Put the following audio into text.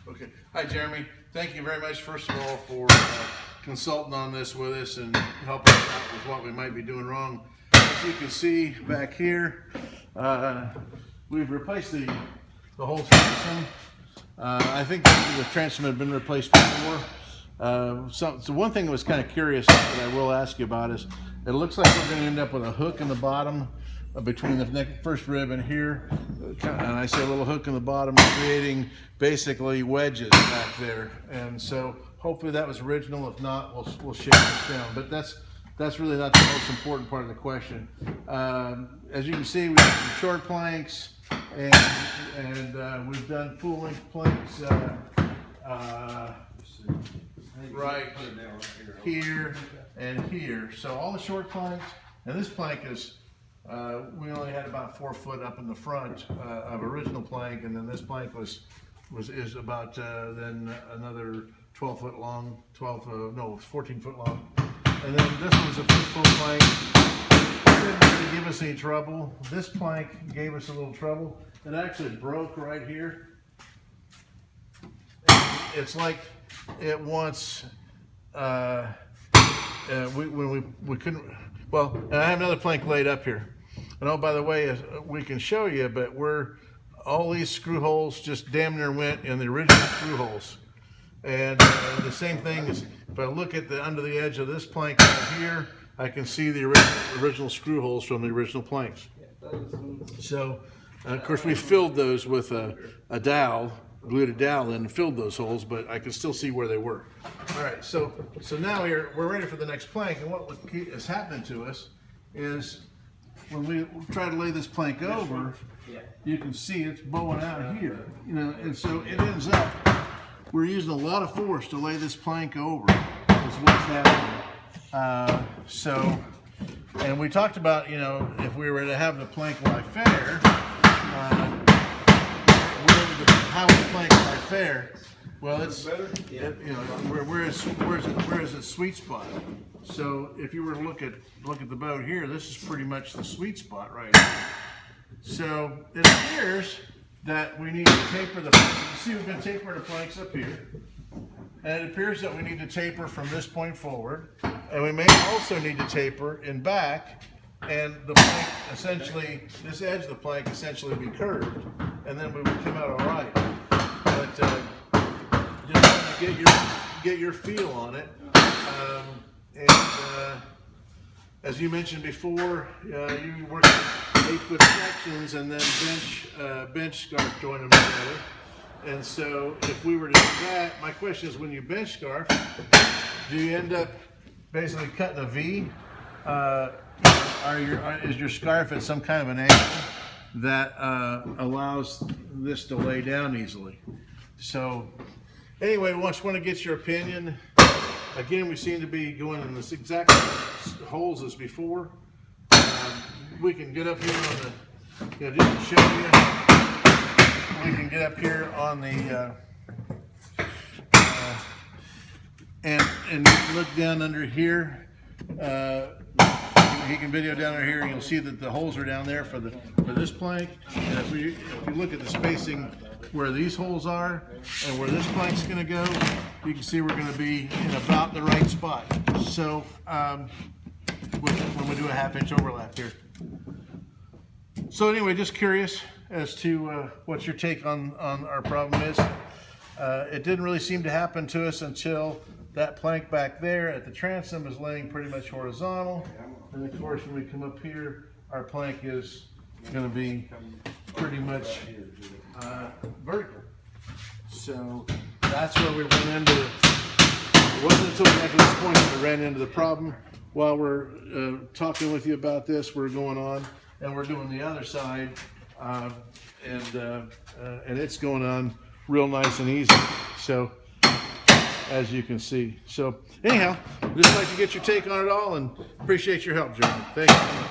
Okay. Hi, Jeremy. Thank you very much, first of all, for consulting on this with us and helping us out with what we might be doing wrong. As you can see back here, we've replaced the whole transom. I think the transom had been replaced before. So one thing that was kind of curious that I will ask you about is it looks like we're going to end up with a hook in the bottom between the first rib and here, and I say a little hook in the bottom, creating basically wedges back there. And so hopefully that was original. If not, we'll shake this down. But that's really not the most important part of the question. As you can see, we have some short planks, and we've done full length planks right here and here. So all the short planks, and this plank is. We only had about 4 foot up in the front of original plank, and then this plank is about then another 12 foot long, 14 foot long, and then this one's a full plank. It didn't really give us any trouble. This plank gave us a little trouble. It actually broke right here. It's like it wants. We couldn't. Well, and I have another plank laid up here. And oh, by the way, we can show you, but all these screw holes just damn near went in the original screw holes. And the same thing is, if I look at under the edge of this plank right here, I can see the original screw holes from the original planks. So, of course, we filled those with a dowel, glued a dowel in and filled those holes, but I can still see where they were. All right, so now we're ready for the next plank, and what is happening to us is when we try to lay this plank over, you can see it's bowing out here, and so it ends up, we're using a lot of force to lay this plank over, is what's happening. And we talked about, if we were to have the plank lie fair, how would the plank lie fair? Well, it's where is its sweet spot? So if you were to look at the boat here, this is pretty much the sweet spot right here. So it appears that we need to taper the. See, we've been tapering the planks up here, and it appears that we need to taper from this point forward, and we may also need to taper in back, and the plank essentially, this edge of the plank essentially be curved, and then we would come out all right. But just want to get your feel on it, as you mentioned before, you work 8-foot sections and then bench scarf join them together. And so if we were to do that, my question is, when you bench scarf, do you end up basically cutting a V? Is your scarf at some kind of an angle that allows this to lay down easily? So anyway, we just want to get your opinion. Again, we seem to be going in this exact holes as before. We can get up here on the, just to show you, we can get up here on the, and look down under here. You can video down here, and you'll see that the holes are down there for this plank. And if you look at the spacing where these holes are and where this plank's going to go, you can see we're going to be in about the right spot. So when we do a 1/2 inch overlap here. So anyway, just curious as to what your take on our problem is. It didn't really seem to happen to us until that plank back there at the transom is laying pretty much horizontal. And of course, when we come up here, our plank is going to be pretty much vertical. So that's where we ran into. It wasn't until we got to this point that we ran into the problem. While we're talking with you about this, we're going on and we're doing the other side, and it's going on real nice and easy. So, as you can see. So anyhow, just like to get your take on it all, and appreciate your help, Jeremy. Thank you.